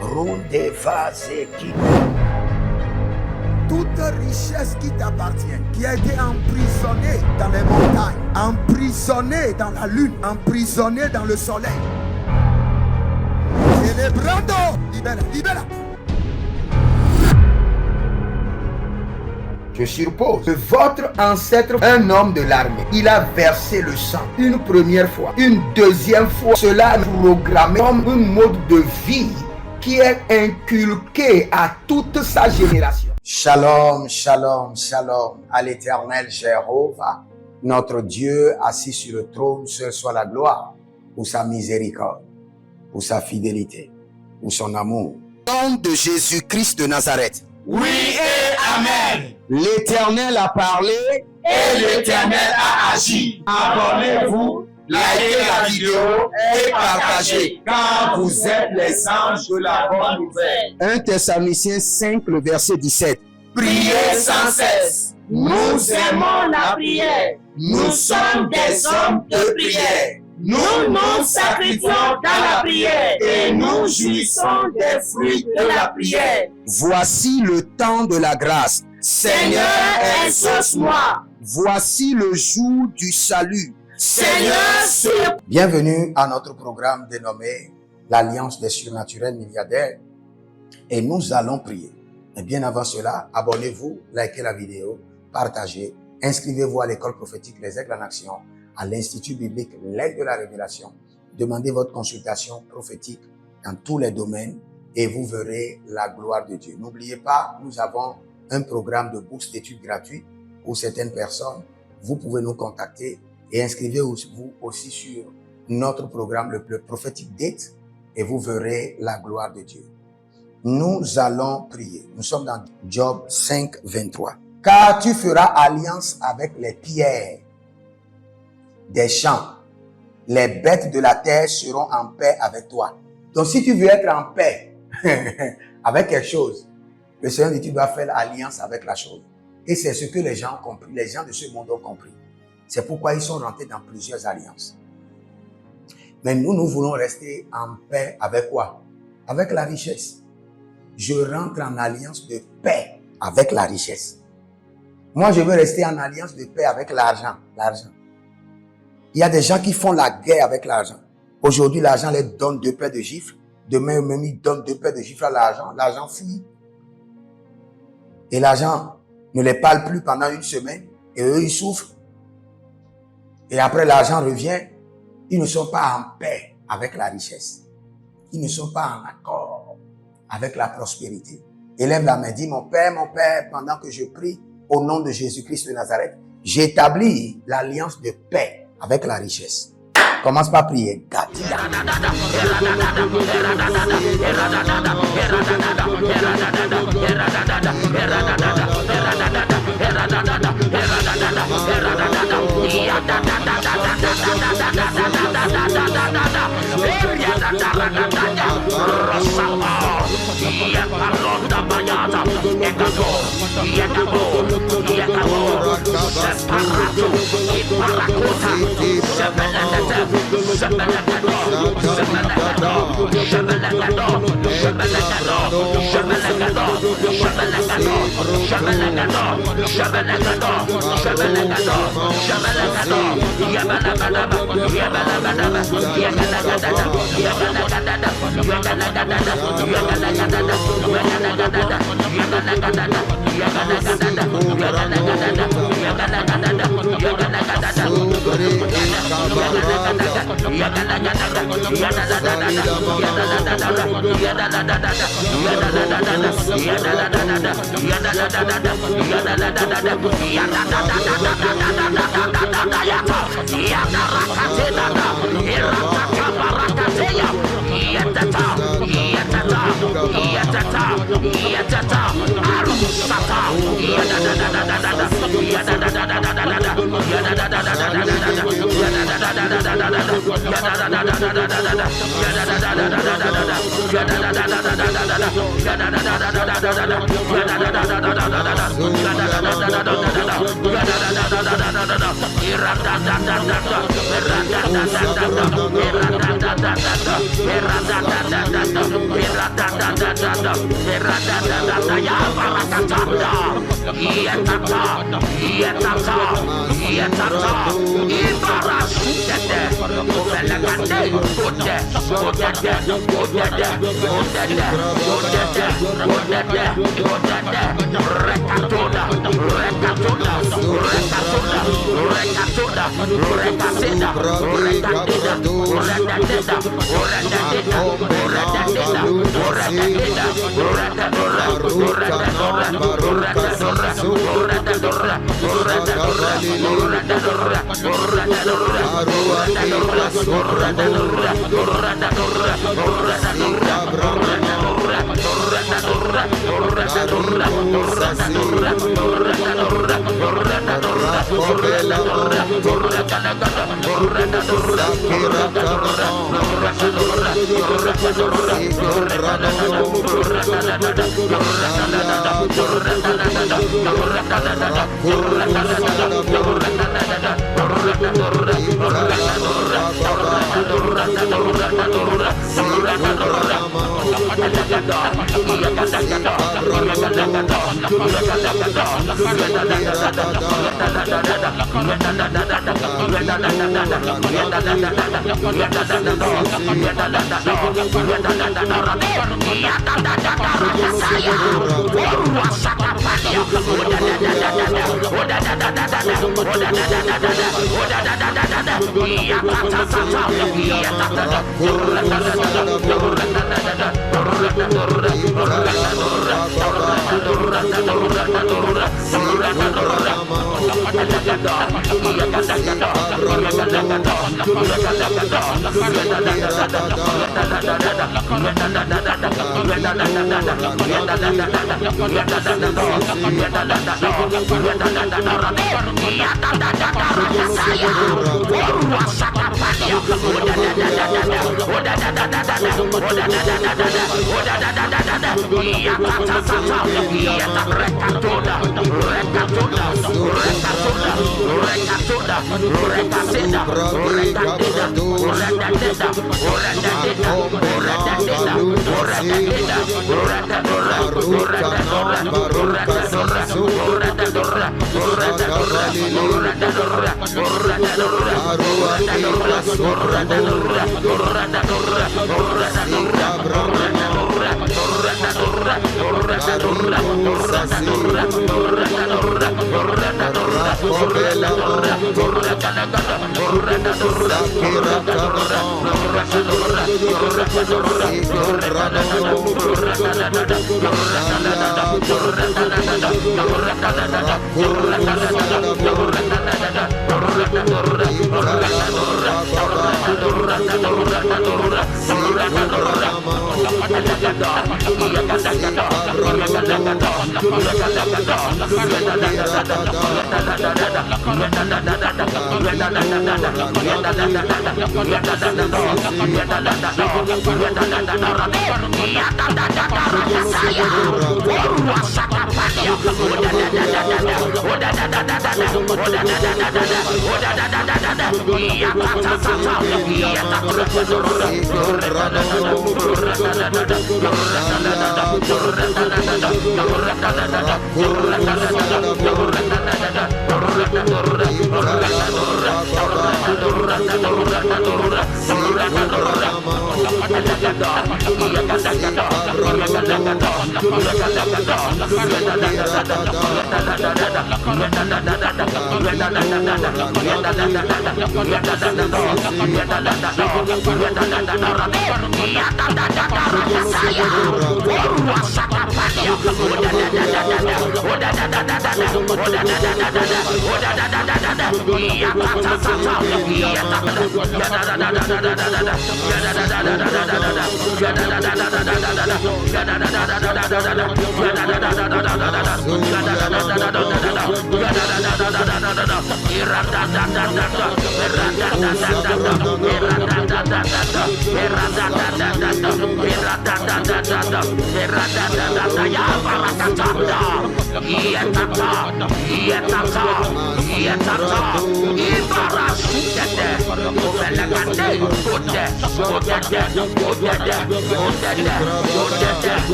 Runde Vazeki. Toute richesse qui t'appartient, qui a été emprisonnée dans les montagnes, emprisonnée dans la lune, emprisonnée dans le soleil. Célébrando, libera. Je suppose que votre ancêtre, un homme de l'armée, il a versé le sang une première fois, une deuxième fois. Cela est programmé comme un mode de vie qui est inculqué à toute sa génération. Shalom, shalom, shalom à l'éternel Jéhovah, notre Dieu assis sur le trône, seul soit la gloire pour sa miséricorde, pour sa fidélité, pour son amour. Au nom de Jésus-Christ de Nazareth. Oui et Amen. L'Éternel a parlé et l'Éternel a agi. Abonnez-vous, likez la vidéo et partagez, car vous êtes les anges de la bonne nouvelle. 1 Thessaloniciens 5, le verset 17. Priez sans cesse. Nous aimons la prière. Nous sommes des hommes de prière. Nous nous sacrifions dans la prière et nous jouissons des fruits de la prière. Voici le temps de la grâce. Seigneur, exauce-moi. Voici le jour du salut. Seigneur, Bienvenue à notre programme dénommé l'Alliance des surnaturels milliardaires. Et nous allons prier. Mais bien avant cela, abonnez-vous, likez la vidéo, partagez, inscrivez-vous à l'école prophétique Les Aigles en Action, à l'Institut biblique L'Aigle de la Révélation. Demandez votre consultation prophétique dans tous les domaines et vous verrez la gloire de Dieu. N'oubliez pas, nous avons un programme de bourse d'études gratuit pour certaines personnes. Vous pouvez nous contacter et inscrivez-vous aussi sur notre programme le prophétique Date et vous verrez la gloire de Dieu. Nous allons prier. Nous sommes dans Job 5, 23. Car tu feras alliance avec les pierres des champs. Les bêtes de la terre seront en paix avec toi. Donc si tu veux être en paix avec quelque chose, le Seigneur dit tu dois faire alliance avec la chose. Et c'est ce que les gens ont compris. Les gens de ce monde ont compris. C'est pourquoi ils sont rentrés dans plusieurs alliances. Mais nous voulons rester en paix avec quoi? Avec la richesse. Je rentre en alliance de paix avec la richesse. Moi, je veux rester en alliance de paix avec l'argent. Il y a des gens qui font la guerre avec l'argent. Aujourd'hui, l'argent les donne 2 paires de gifles. Demain, même ils donnent 2 paires de gifles à l'argent. L'argent fuit. Et l'argent ne les parle plus pendant une semaine. Et eux, ils souffrent. Et après, l'argent revient. Ils ne sont pas en paix avec la richesse. Ils ne sont pas en accord avec la prospérité. Élève la main, dis mon Père, pendant que je prie au nom de Jésus-Christ de Nazareth, j'établis l'alliance de paix avec la richesse. Commence par prier.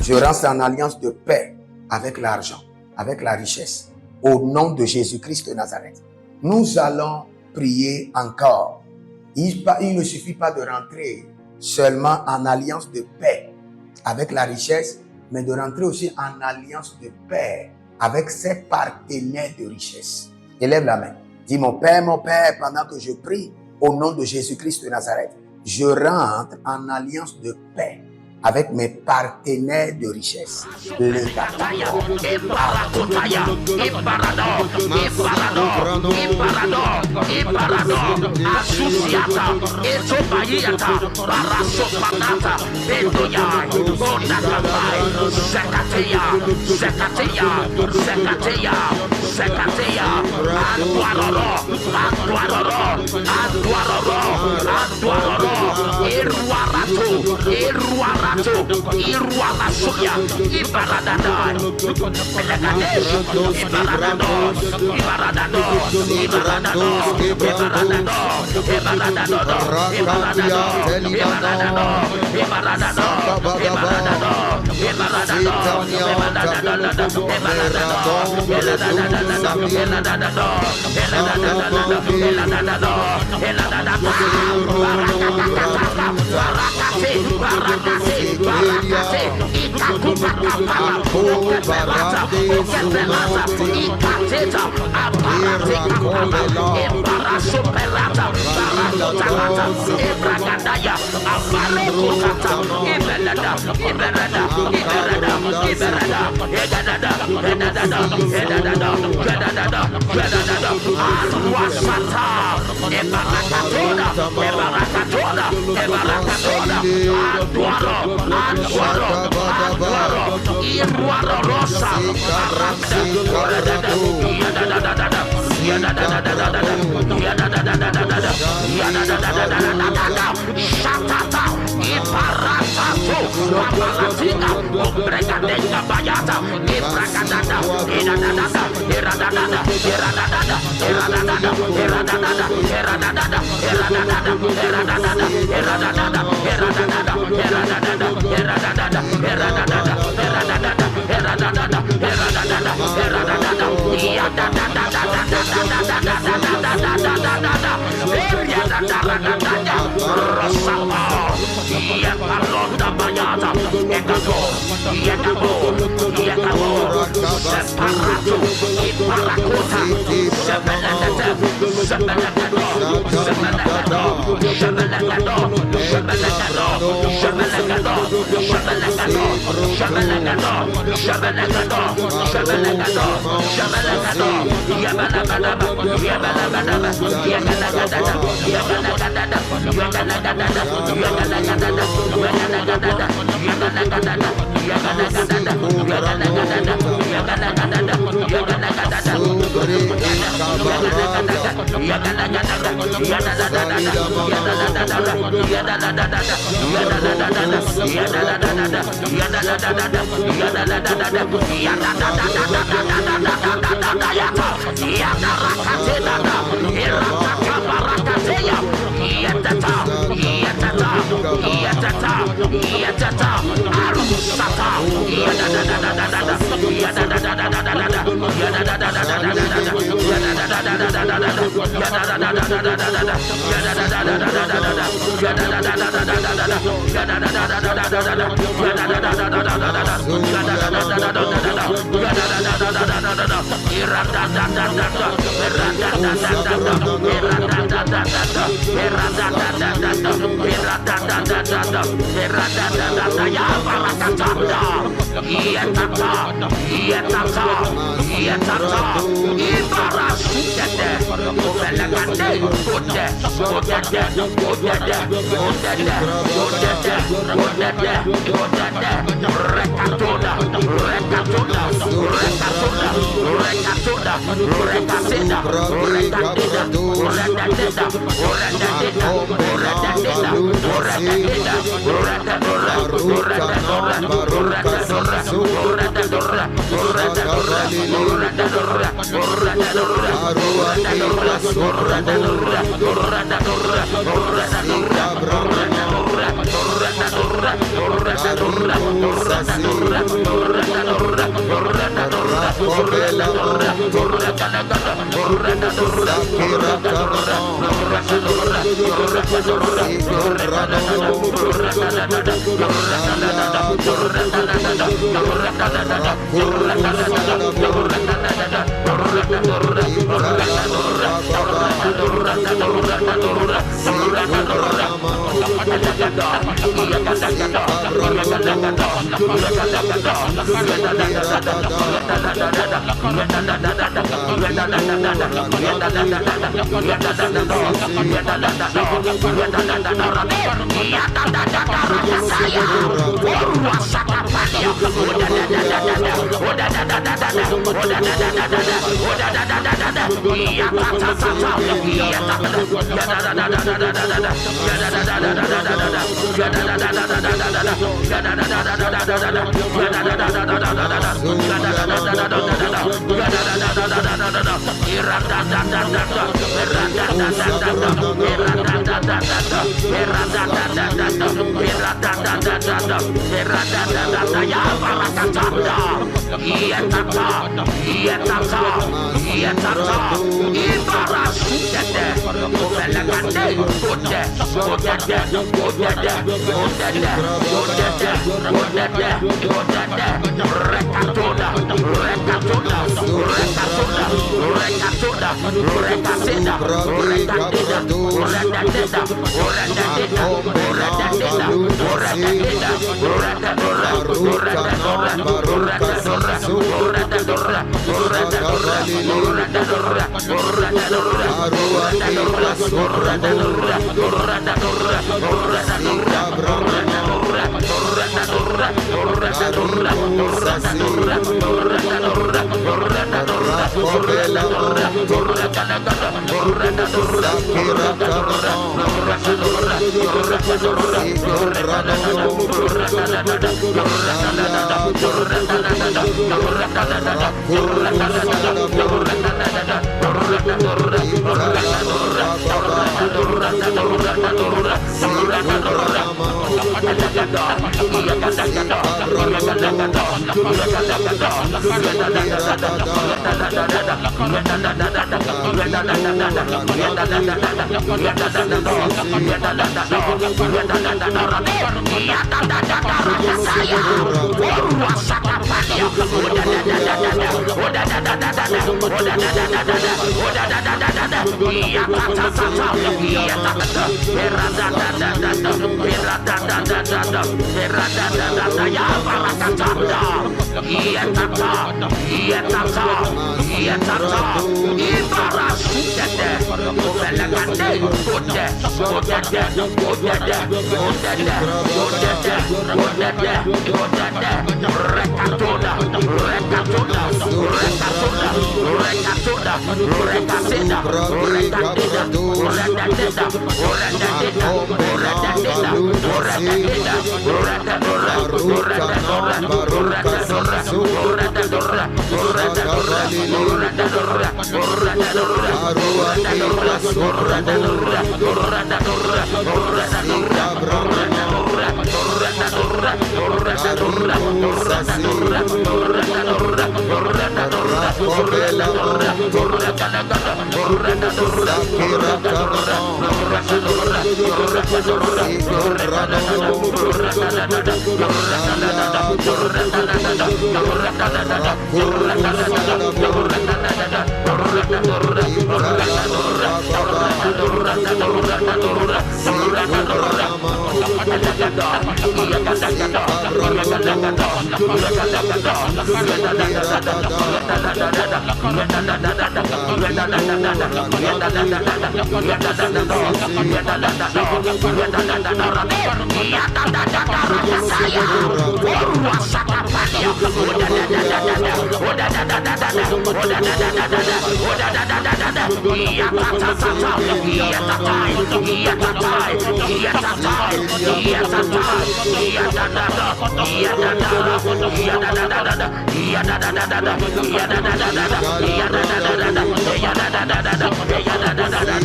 Je reste en alliance de paix avec l'argent, avec la richesse, au nom de Jésus-Christ de Nazareth. Nous allons prier encore. Il ne suffit pas de rentrer seulement en alliance de paix avec la richesse, mais de rentrer aussi en alliance de paix avec ses partenaires de richesse. Élève la main. Dis, mon Père, pendant que je prie au nom de Jésus-Christ de Nazareth, je rentre en alliance de paix avec mes partenaires de richesse. Iruamasuya, Ibaradada, Pelagadesh, Ibaradado, Ibaradado, Ibaradado, Ibaradado, Ibaradado,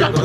Yeah.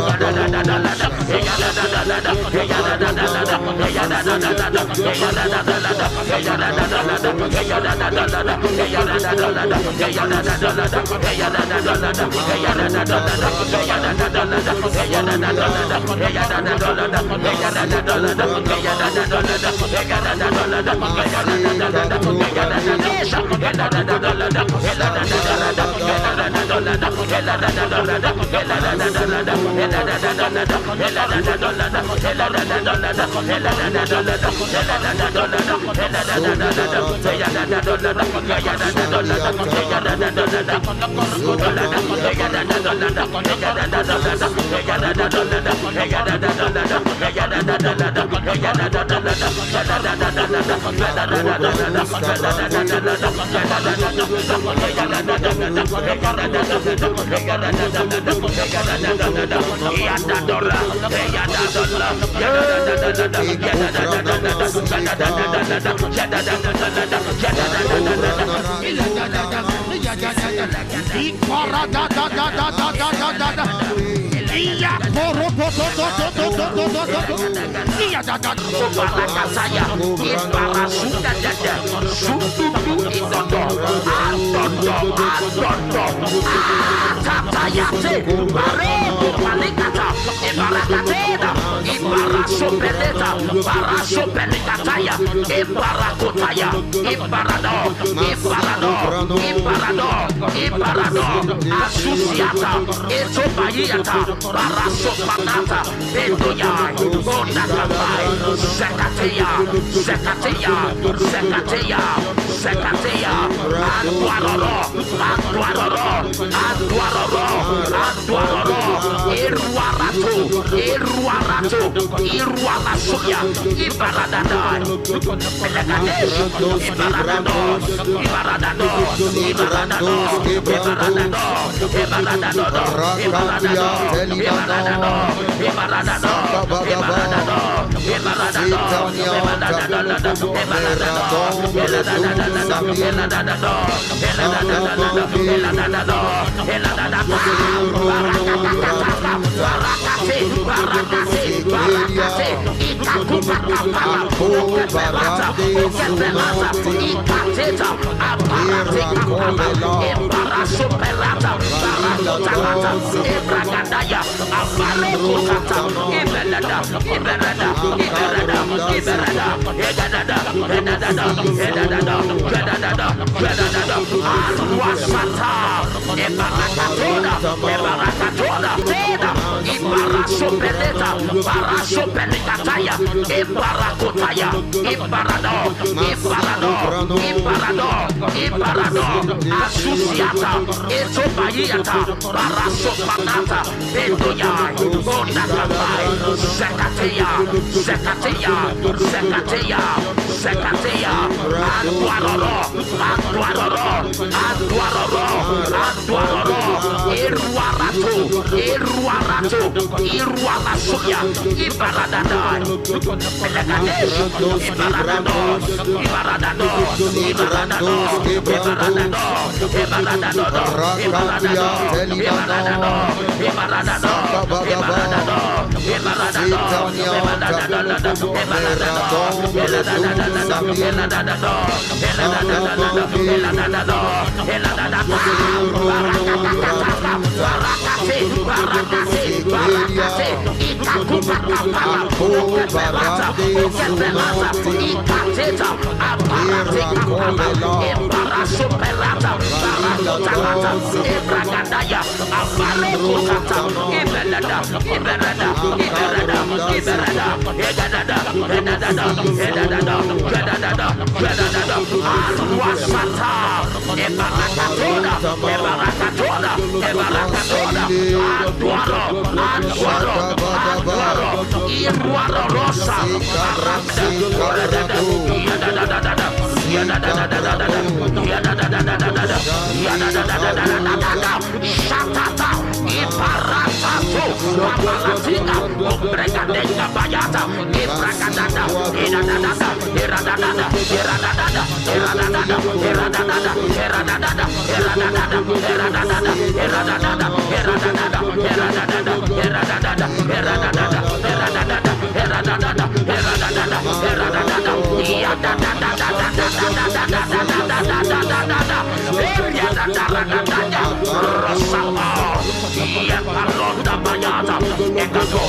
Yapalonda Bayata, Ekabo,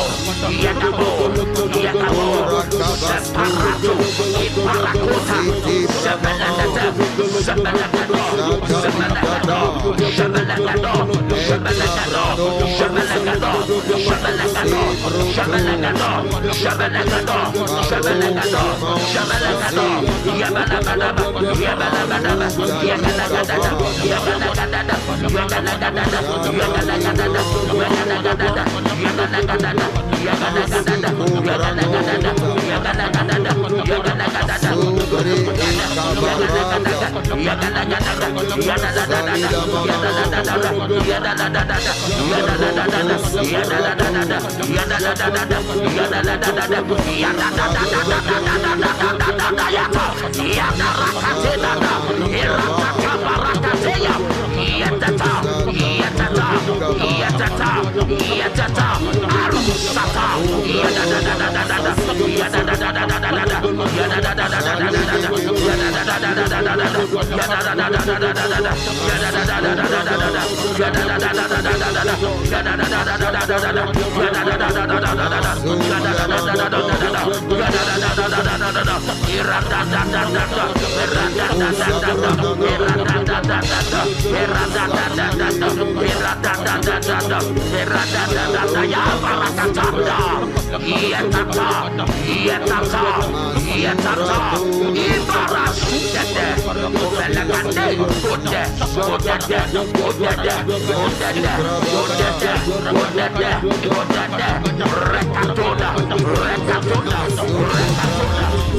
Yakabo, Yakabo, Separato, Iparakuta, Sebelekata, Sebelekado, Sebelekado, Sebelekado, Sebelekado, Sebelekado, Sebelekado, Sebelekado, Sebelekado, Sebelekado, Sebelekado, Yabalabadaba, Yabalabadaba, Yabalabadaba, Yabalabadaba,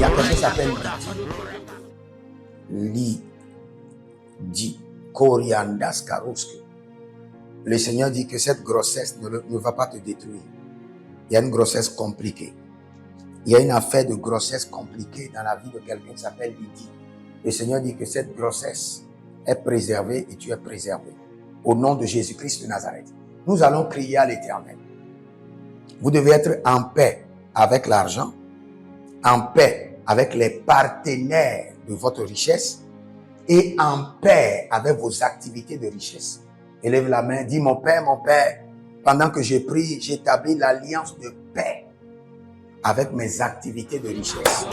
Il y a quelque chose qui s'appelle Lydie Coriandas Karouske. Le Seigneur dit que cette grossesse ne va pas te détruire. Il y a une grossesse compliquée. Il y a une affaire de grossesse compliquée dans la vie de quelqu'un qui s'appelle Lydie. Le Seigneur dit que cette grossesse est préservée et tu es préservé. Au nom de Jésus-Christ de Nazareth. Nous allons crier à l'Éternel. Vous devez être en paix avec l'argent, en paix avec les partenaires de votre richesse et en paix avec vos activités de richesse. Élève la main, dis mon Père, pendant que je prie, j'établis l'alliance de paix avec mes activités de richesse.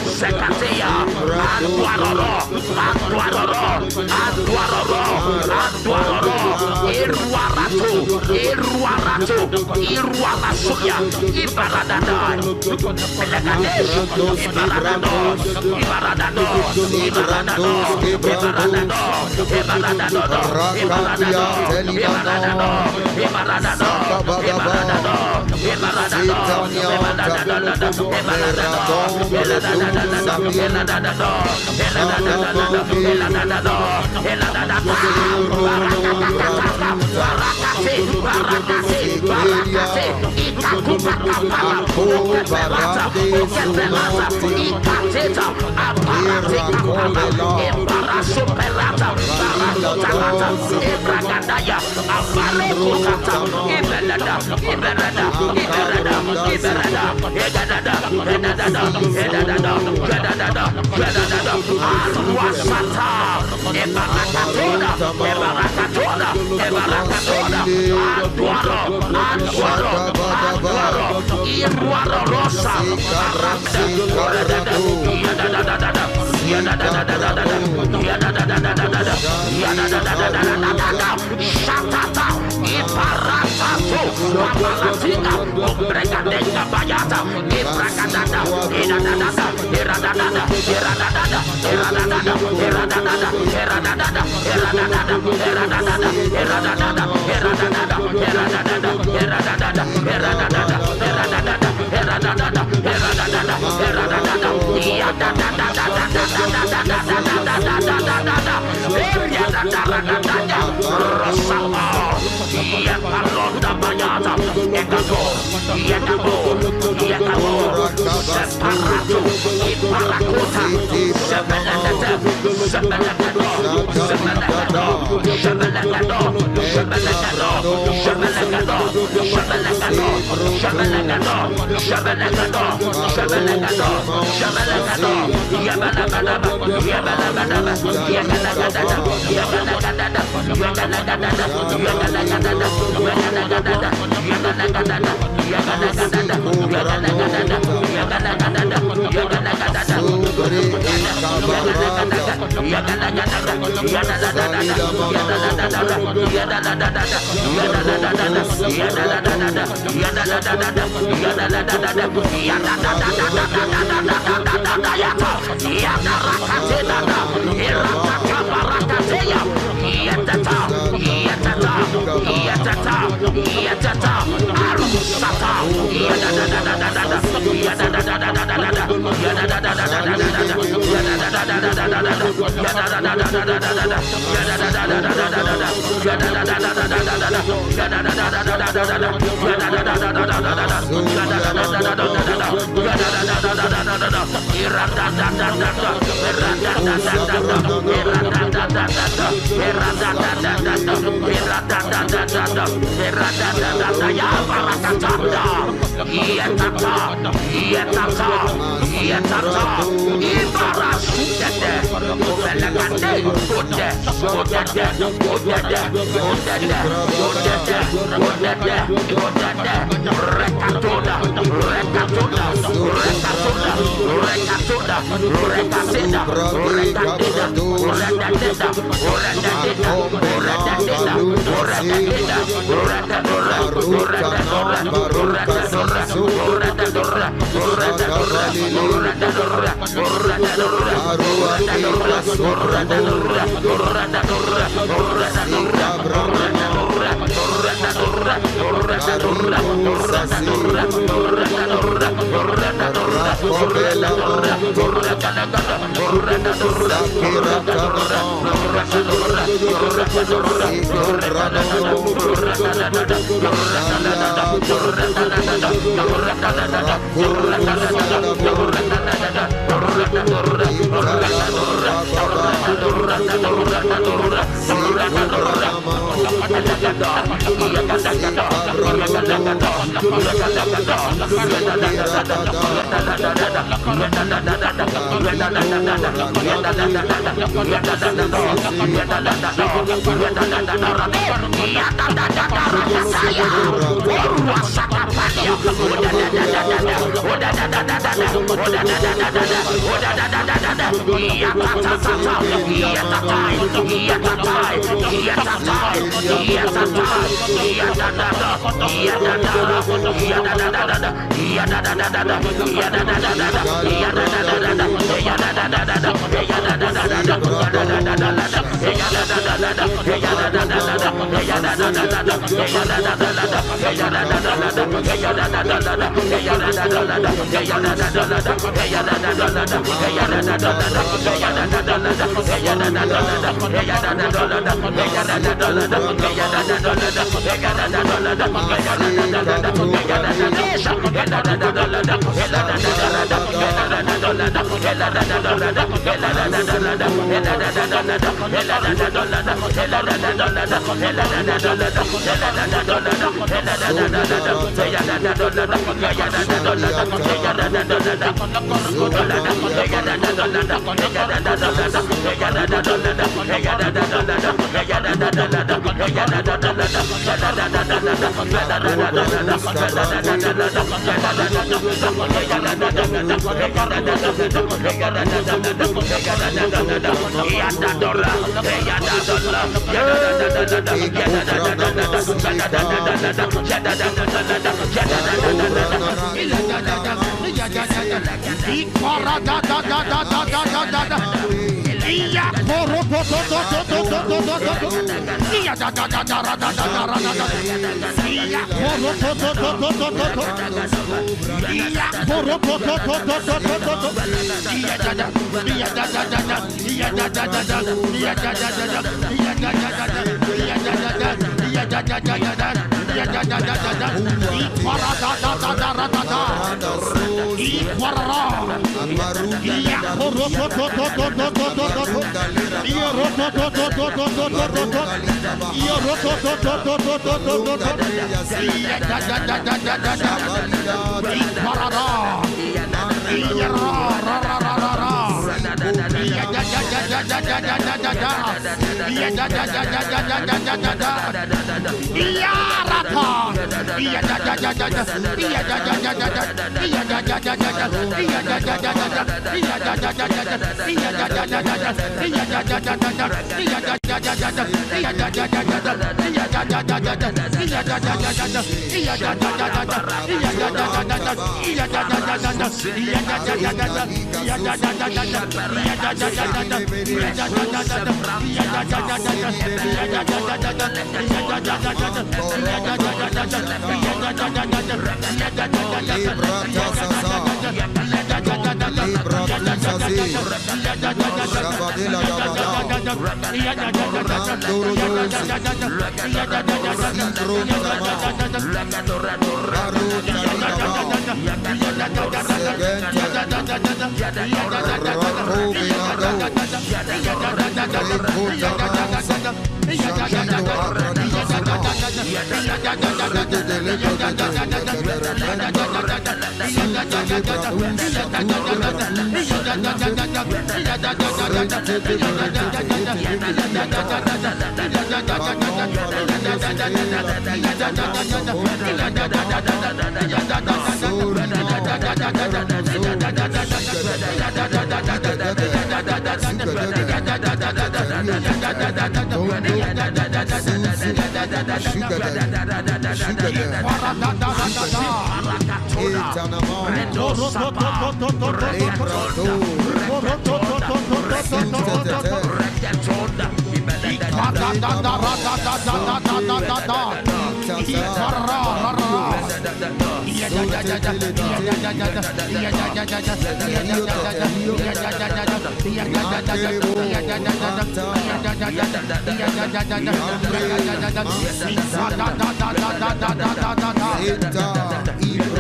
Sekateya, Antuaroro, Antuaroro, Antuaroro, Antuaroro, Iruarato, Iruarato, Iruarasuya, Ibaradadai, Melekadesh, Ibaradados, Ibaradados, Ibaradados, Ibaradados, Ibaradados, Ibragadaya, Abalokota, Iberada, Iberada, Iberada, Iberada, Edada, Edada, Edada, Edada, Edada, Arwasata, Ebarakatoda, Ebarakatoda, Ebarakatoda, Antuaro, Antuaro, Antuaro, Iruaro Rosa, Aranda, Yadada, Shatata, Iparatato, Papalatina, Obregadega Bayata, Ibragadada, Iradada, Iradada, Iradada, Iradada, Iradada, Iradada, Iradada, Iradada, Iradada, Iradada, Iradada, Iradada, Iradada,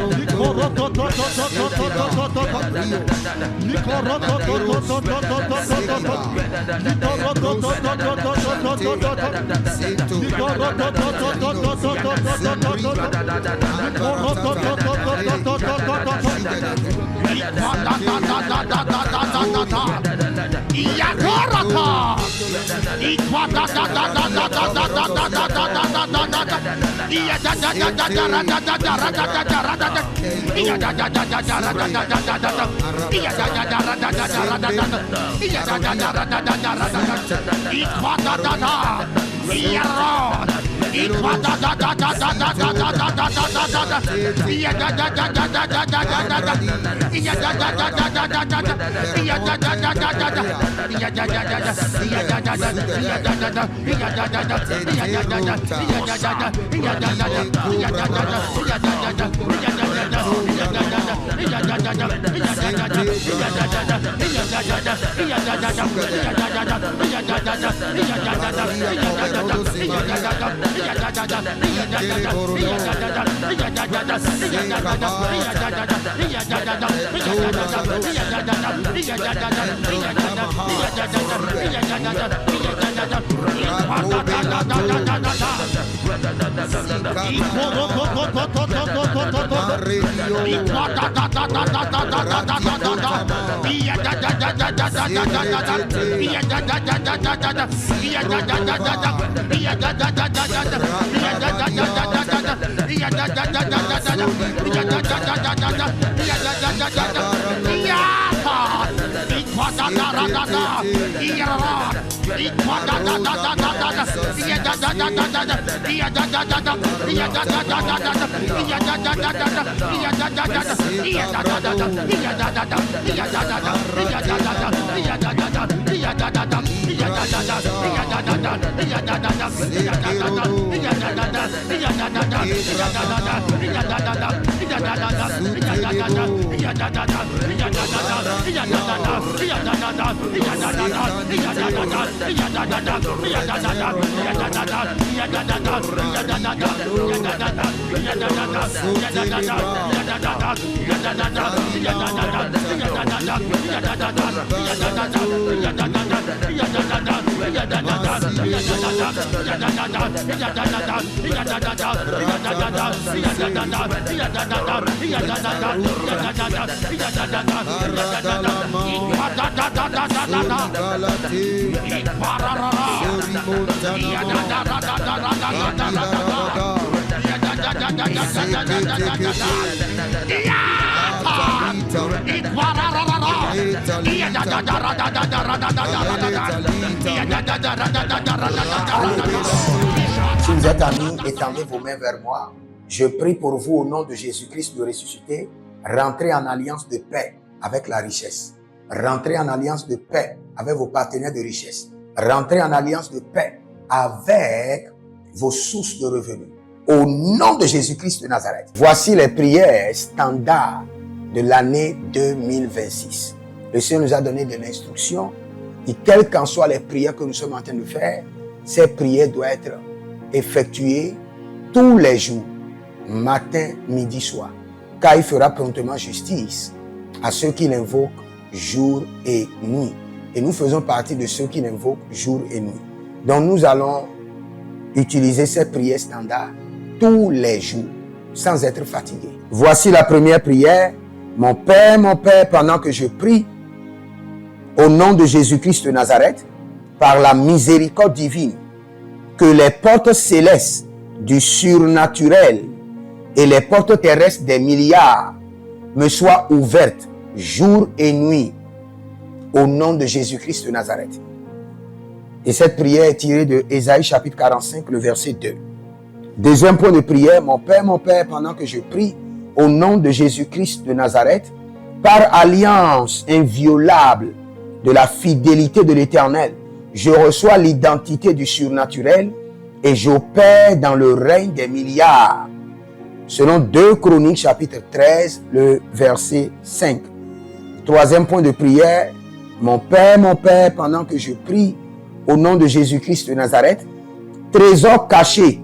Ita Si vous êtes amis, étendez vos mains vers moi. Je prie pour vous au nom de Jésus-Christ le ressuscité. Rentrez en alliance de paix avec la richesse. Rentrez en alliance de paix avec vos partenaires de richesse. Rentrez en alliance de paix avec vos sources de revenus. Au nom de Jésus-Christ de Nazareth. Voici les prières standards de l'année 2026. Le Seigneur nous a donné de l'instruction. Et quelles qu'en soient les prières que nous sommes en train de faire, ces prières doivent être effectuées tous les jours, matin, midi, soir. Car il fera promptement justice à ceux qui l'invoquent jour et nuit. Et nous faisons partie de ceux qui l'invoquent jour et nuit. Donc nous allons utiliser ces prières standards tous les jours, sans être fatigués. Voici la première prière. Mon Père, pendant que je prie, au nom de Jésus-Christ de Nazareth, par la miséricorde divine, que les portes célestes du surnaturel et les portes terrestres des milliards me soient ouvertes jour et nuit, au nom de Jésus-Christ de Nazareth. Et cette prière est tirée de Ésaïe chapitre 45, le verset 2. Deuxième point de prière, mon Père, pendant que je prie, au nom de Jésus-Christ de Nazareth, par alliance inviolable de la fidélité de l'Éternel, je reçois l'identité du surnaturel et j'opère dans le règne des milliards. Selon 2 Chroniques chapitre 13, le verset 5. Troisième point de prière, mon Père, pendant que je prie, au nom de Jésus-Christ de Nazareth, trésor caché,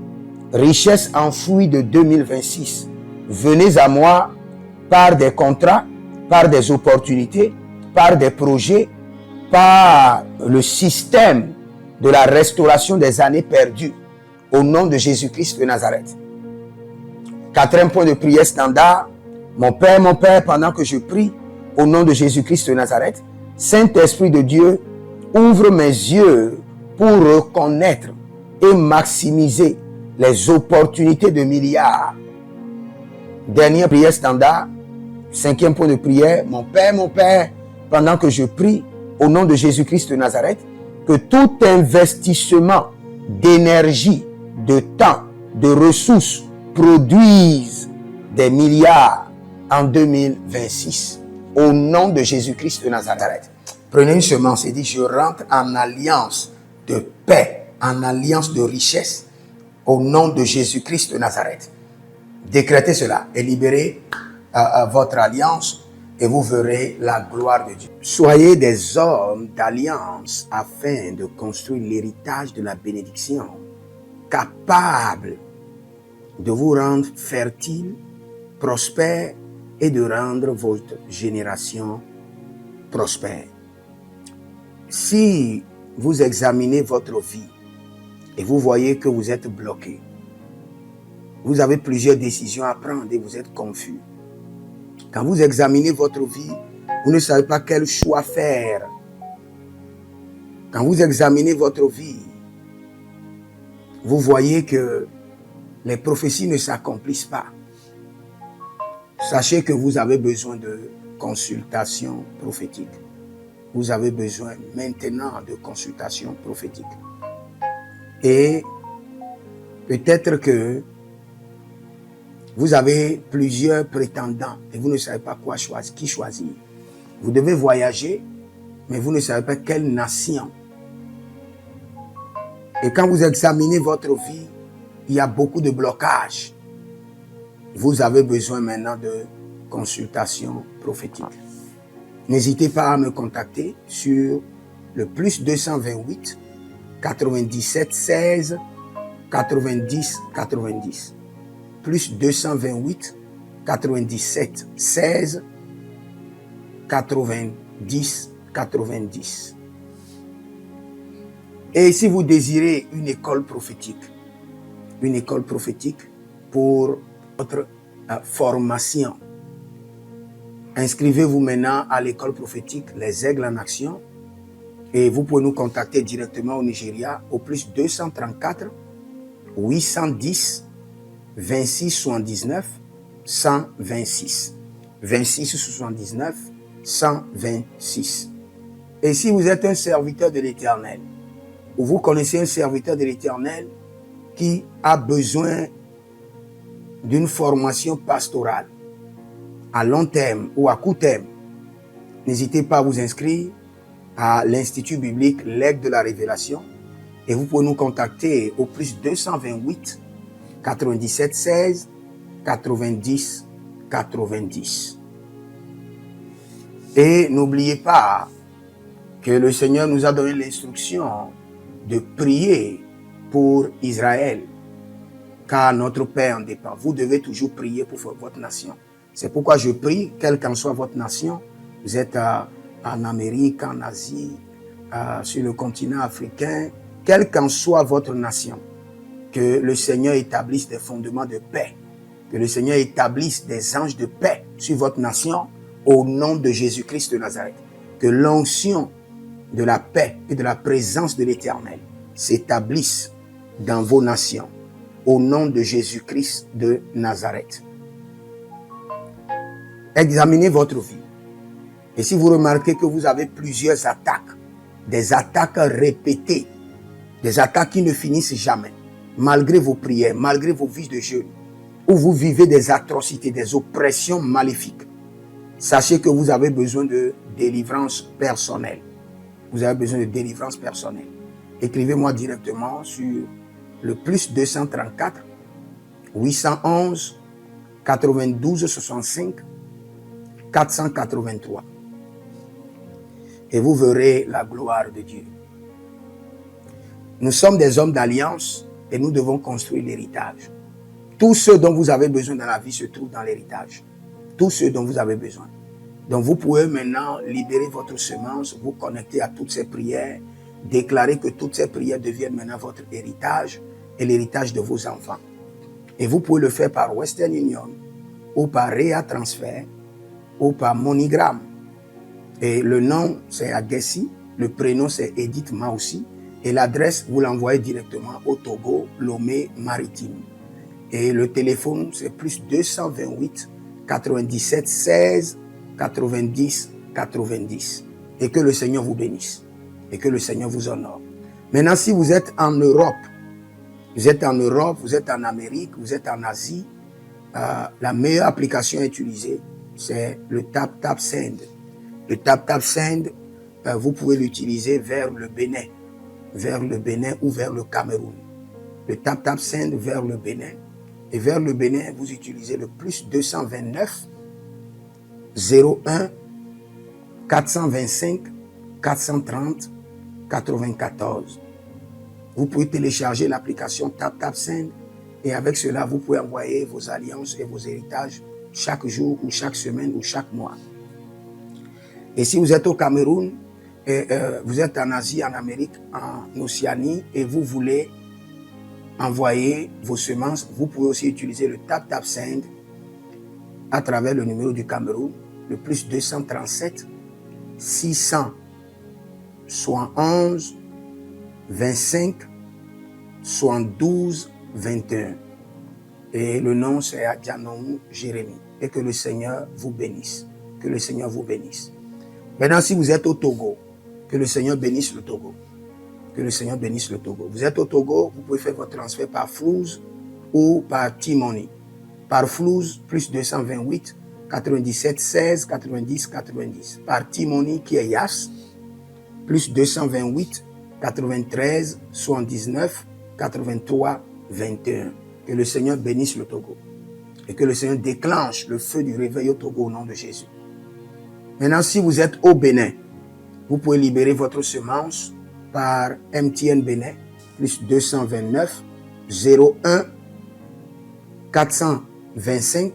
richesse enfouie de 2026, venez à moi par des contrats, par des opportunités, par des projets, par le système de la restauration des années perdues au nom de Jésus-Christ de Nazareth. Quatrième point de prière standard. Mon Père, pendant que je prie au nom de Jésus-Christ de Nazareth, Saint-Esprit de Dieu, ouvre mes yeux pour reconnaître et maximiser les opportunités de milliards. Dernière prière standard. Cinquième point de prière. Mon Père, pendant que je prie au nom de Jésus-Christ de Nazareth, que tout investissement d'énergie, de temps, de ressources produise des milliards en 2026 au nom de Jésus-Christ de Nazareth. Prenez une semence et dites, je rentre en alliance de paix, en alliance de richesse au nom de Jésus-Christ de Nazareth. Décrétez cela et libérez votre alliance et vous verrez la gloire de Dieu. Soyez des hommes d'alliance afin de construire l'héritage de la bénédiction, capables de vous rendre fertile, prospère et de rendre votre génération prospère. Si vous examinez votre vie et vous voyez que vous êtes bloqué, vous avez plusieurs décisions à prendre et vous êtes confus. Quand vous examinez votre vie, vous ne savez pas quel choix faire. Quand vous examinez votre vie, vous voyez que les prophéties ne s'accomplissent pas. Sachez que vous avez besoin de consultation prophétique. Vous avez besoin maintenant de consultation prophétique. Et peut-être que vous avez plusieurs prétendants et vous ne savez pas qui choisir. Vous devez voyager, mais vous ne savez pas quelle nation. Et quand vous examinez votre vie, il y a beaucoup de blocages. Vous avez besoin maintenant de consultation prophétique. N'hésitez pas à me contacter sur le +228 97 16 90 90. +228 97 16 90 90. Et si vous désirez une école prophétique pour votre formation, inscrivez-vous maintenant à l'école prophétique Les Aigles en Action et vous pouvez nous contacter directement au Nigeria au +234 810 26 79 126. 26 79 126. Et si vous êtes un serviteur de l'Éternel, ou vous connaissez un serviteur de l'Éternel qui a besoin d'une formation pastorale à long terme ou à court terme, n'hésitez pas à vous inscrire à l'Institut biblique L'Aigle de la Révélation et vous pouvez nous contacter au +228 97 16 90 90. Et n'oubliez pas que le Seigneur nous a donné l'instruction de prier pour Israël, car notre paix en dépend. Vous devez toujours prier pour votre nation. C'est pourquoi je prie, quelle qu'en soit votre nation, vous êtes en Amérique, en Asie, sur le continent africain, quelle qu'en soit votre nation, que le Seigneur établisse des fondements de paix, que le Seigneur établisse des anges de paix sur votre nation au nom de Jésus-Christ de Nazareth. Que l'onction de la paix et de la présence de l'Éternel s'établisse dans vos nations au nom de Jésus-Christ de Nazareth. Examinez votre vie. Et si vous remarquez que vous avez plusieurs attaques, des attaques répétées, des attaques qui ne finissent jamais, malgré vos prières, malgré vos vies de jeûne, où vous vivez des atrocités, des oppressions maléfiques, sachez que vous avez besoin de délivrance personnelle. Vous avez besoin de délivrance personnelle. Écrivez-moi directement sur le +234 811 92 65 483. Et vous verrez la gloire de Dieu. Nous sommes des hommes d'alliance et nous devons construire l'héritage. Tout ce dont vous avez besoin dans la vie se trouve dans l'héritage. tout ce dont vous avez besoin. Donc vous pouvez maintenant libérer votre semence, vous connecter à toutes ces prières, déclarer que toutes ces prières deviennent maintenant votre héritage et l'héritage de vos enfants. Et vous pouvez le faire par Western Union ou par Rea Transfer ou par MoneyGram. Et le nom c'est Agessi, le prénom c'est Edith Maussi et l'adresse vous l'envoyez directement au Togo, Lomé Maritime. Et le téléphone c'est plus 228 97 16 90 90. Et que le Seigneur vous bénisse. Et que le Seigneur vous honore. Maintenant, si vous êtes en Europe, vous êtes en Amérique, vous êtes en Asie, la meilleure application à utiliser, c'est le TapTapSend. Le TapTapSend, vous pouvez l'utiliser vers le Bénin ou vers le Cameroun. Le TapTapSend vers le Bénin. Et vers le Bénin, vous utilisez le plus 229 01 425 430 94. Vous pouvez télécharger l'application TapTapSend et avec cela, vous pouvez envoyer vos alliances et vos héritages chaque jour ou chaque semaine ou chaque mois. Et si vous êtes au Cameroun, vous êtes en Asie, en Amérique, en Océanie et vous voulez envoyer vos semences, vous pouvez aussi utiliser le TapTapSend à travers le numéro du Cameroun, le plus 237 671 25 72 21. Et le nom c'est Adjanou Jérémie. Et que le Seigneur vous bénisse. Que le Seigneur vous bénisse. Maintenant, si vous êtes au Togo, que le Seigneur bénisse le Togo. Que le Seigneur bénisse le Togo. Vous êtes au Togo, vous pouvez faire votre transfert par Flouz ou par T-Money. Par Flouz, plus 228 97 16 90 90. Par T-Money qui est Yas, plus 228 93 79 83 21. Que le Seigneur bénisse le Togo. Et que le Seigneur déclenche le feu du réveil au Togo au nom de Jésus. Maintenant, si vous êtes au Bénin, vous pouvez libérer votre semence par MTN Bénin, plus 229 01 425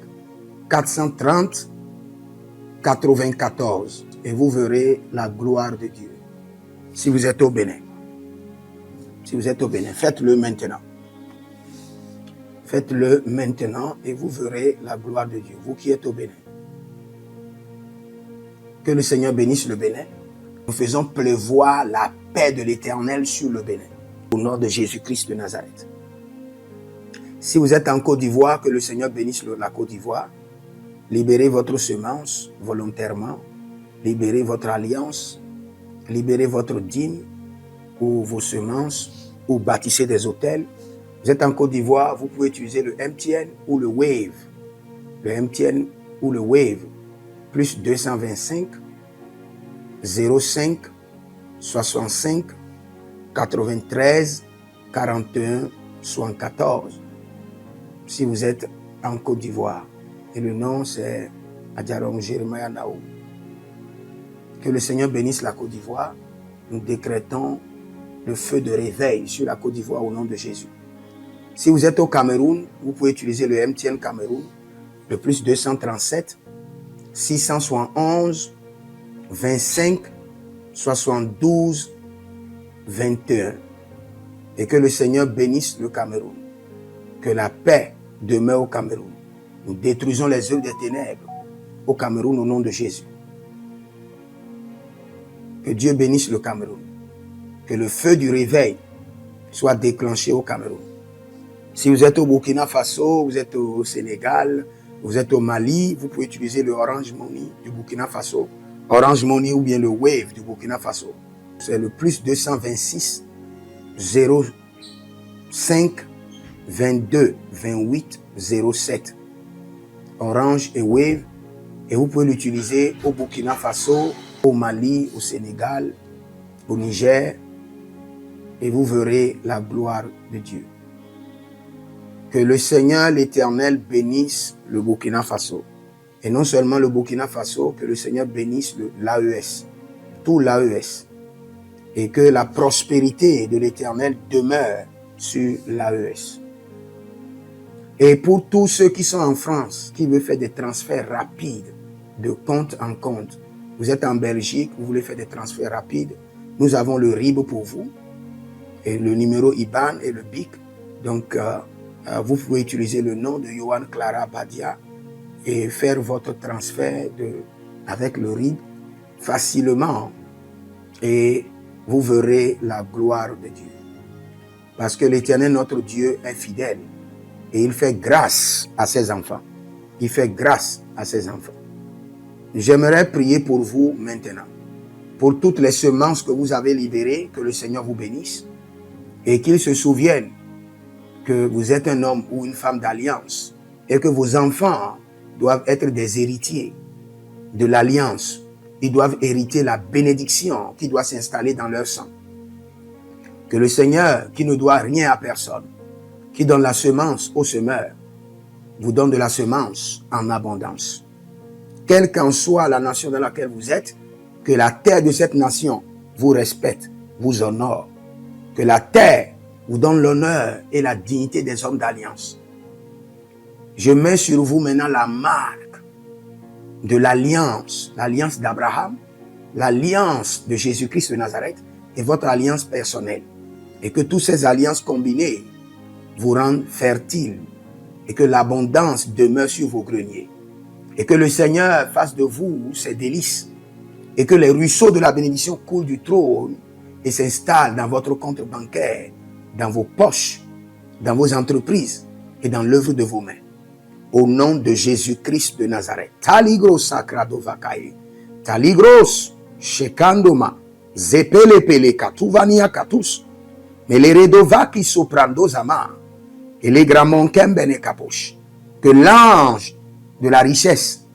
430 94. Et vous verrez la gloire de Dieu. Si vous êtes au Bénin. Si vous êtes au Bénin, faites-le maintenant. Faites-le maintenant et vous verrez la gloire de Dieu. Vous qui êtes au Bénin. Que le Seigneur bénisse le Bénin. Nous faisons pleuvoir la paix de l'Éternel sur le Bénin. Au nom de Jésus-Christ de Nazareth. Si vous êtes en Côte d'Ivoire, que le Seigneur bénisse la Côte d'Ivoire. Libérez votre semence volontairement. Libérez votre alliance. Libérez votre dîme ou vos semences ou bâtissez des hôtels. Vous êtes en Côte d'Ivoire, vous pouvez utiliser le MTN ou le Wave. Le MTN ou le Wave. Plus 225 05 65 93 41 74. Si vous êtes en Côte d'Ivoire. Et le nom c'est Adjaron Jeremiah Naou. Que le Seigneur bénisse la Côte d'Ivoire. Nous décrétons le feu de réveil sur la Côte d'Ivoire au nom de Jésus. Si vous êtes au Cameroun, vous pouvez utiliser le MTN Cameroun, le plus 237 671 25 72 21. Et que le Seigneur bénisse le Cameroun. Que la paix demeure au Cameroun. Nous détruisons les œuvres des ténèbres au Cameroun au nom de Jésus. Que Dieu bénisse le Cameroun. Que le feu du réveil soit déclenché au Cameroun. Si vous êtes au Burkina Faso, vous êtes au Sénégal, vous êtes au Mali, vous pouvez utiliser le Orange Money du Burkina Faso. Orange Money ou bien le Wave du Burkina Faso. C'est le plus 226 05 22 28 07. Orange et Wave. Et vous pouvez l'utiliser au Burkina Faso, au Mali, au Sénégal, au Niger. Et vous verrez la gloire de Dieu. Que le Seigneur l'Éternel bénisse le Burkina Faso. Et non seulement le Burkina Faso, que le Seigneur bénisse l'AES, tout l'AES. Et que la prospérité de l'Éternel demeure sur l'AES. Et pour tous ceux qui sont en France, qui veulent faire des transferts rapides de compte en compte, vous êtes en Belgique, vous voulez faire des transferts rapides, nous avons le RIB pour vous, et le numéro IBAN et le BIC. Donc, vous pouvez utiliser le nom de Yohan Clara Badia et faire votre transfert avec le RIB facilement. Et vous verrez la gloire de Dieu. Parce que l'Éternel, notre Dieu, est fidèle. Et il fait grâce à ses enfants. Il fait grâce à ses enfants. J'aimerais prier pour vous maintenant. Pour toutes les semences que vous avez libérées, que le Seigneur vous bénisse. Et qu'il se souvienne que vous êtes un homme ou une femme d'alliance. Et que vos enfants doivent être des héritiers de l'alliance. Ils doivent hériter la bénédiction qui doit s'installer dans leur sang. Que le Seigneur, qui ne doit rien à personne, qui donne la semence au semeur, vous donne de la semence en abondance. Quelle qu'en soit la nation dans laquelle vous êtes, que la terre de cette nation vous respecte, vous honore. Que la terre vous donne l'honneur et la dignité des hommes d'alliance. Je mets sur vous maintenant la marque de l'alliance d'Abraham, l'alliance de Jésus-Christ de Nazareth et votre alliance personnelle. Et que toutes ces alliances combinées vous rendent fertiles et que l'abondance demeure sur vos greniers. Et que le Seigneur fasse de vous ses délices et que les ruisseaux de la bénédiction coulent du trône et s'installent dans votre compte bancaire, dans vos poches, dans vos entreprises et dans l'œuvre de vos mains. Au nom de Jésus-Christ de Nazareth. Taligros sacrado vakae. Taligros shekandoma. Zepelepele katuvania katus. Meleredovaki soprando zama. Et les gramonkem bene kaposh. Que l'ange de la richesse,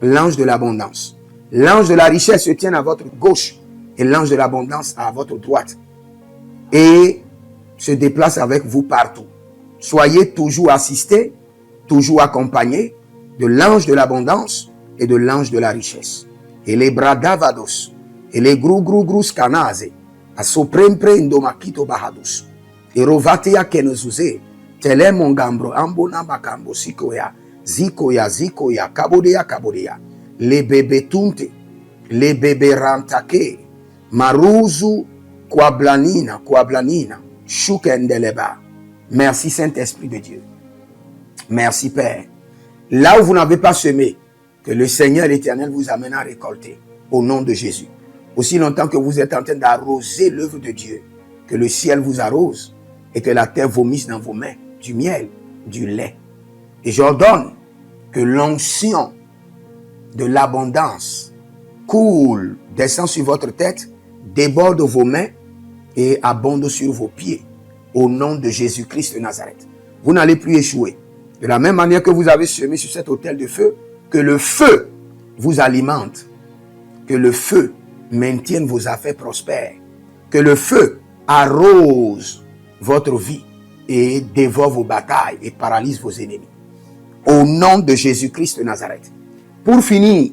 l'ange de l'abondance, l'ange de la richesse se tienne à votre gauche et l'ange de l'abondance à votre droite. Et se déplace avec vous partout. Soyez toujours assistés, toujours accompagné de l'ange de l'abondance et de l'ange de la richesse. Et les bradavados, et les grou scanaze, a soprempre indomakito bahadus, et rovatea kenezuze, tele mongambro ambona bakambo sikoya, zikoya, kabodea, les bébés tunte, les bébés rantake, maruzu, kwablanina, shukendeleba. Merci Saint-Esprit de Dieu. Merci Père. Là où vous n'avez pas semé, que le Seigneur l'Éternel vous amène à récolter au nom de Jésus. Aussi longtemps que vous êtes en train d'arroser l'œuvre de Dieu, que le ciel vous arrose et que la terre vomisse dans vos mains du miel, du lait. Et j'ordonne que l'onction de l'abondance coule, descend sur votre tête, déborde vos mains et abonde sur vos pieds au nom de Jésus-Christ de Nazareth. Vous n'allez plus échouer. De la même manière que vous avez semé sur cet autel de feu, que le feu vous alimente, que le feu maintienne vos affaires prospères, que le feu arrose votre vie et dévore vos batailles et paralyse vos ennemis. Au nom de Jésus-Christ de Nazareth. Pour finir,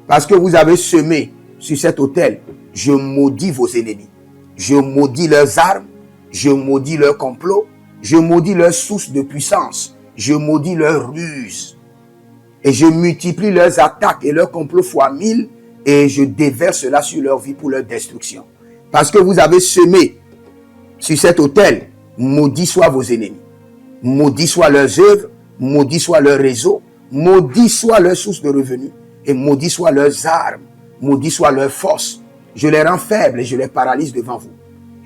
parce que vous avez semé sur cet autel, je maudis vos ennemis. Je maudis leurs armes, je maudis leurs complots, je maudis leurs sources de puissance, je maudis leurs ruses. Et je multiplie leurs attaques et leurs complots fois 1000 et je déverse cela sur leur vie pour leur destruction. Parce que vous avez semé sur cet autel, maudit soient vos ennemis, maudit soient leurs œuvres, maudit soit leur réseau, maudit soit leur source de revenus et maudit soient leurs armes, maudit soit leur force. Je les rends faibles et je les paralyse devant vous.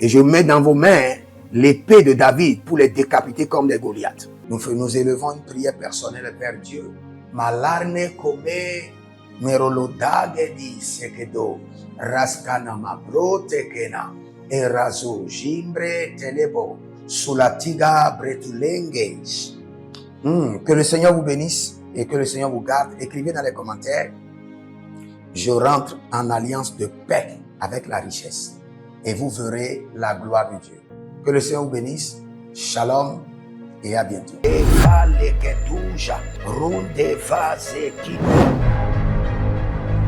Et je mets dans vos mains l'épée de David pour les décapiter comme des Goliaths. Nous élevons une prière personnelle vers Dieu. Malarne come merolodage di sekedo raskana mabrote kena erazo jimbre telebo sulatiga bretulenge. Que le Seigneur vous bénisse et que le Seigneur vous garde. Écrivez dans les commentaires: je rentre en alliance de paix avec la richesse. Et vous verrez la gloire de Dieu. Que le Seigneur vous bénisse. Shalom et à bientôt.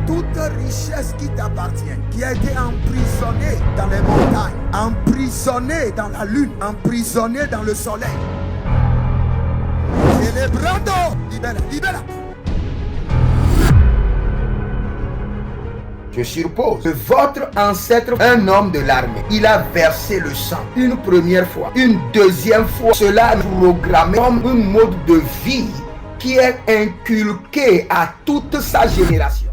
Toute richesse qui t'appartient, qui a été emprisonnée dans les montagnes, emprisonnée dans la lune, emprisonnée dans le soleil, je Celebrando. Libera, libera. Je suppose que votre ancêtre, un homme de l'armée, il a versé le sang une première fois, une deuxième fois. Cela est programmé comme un mode de vie qui est inculqué à toute sa génération.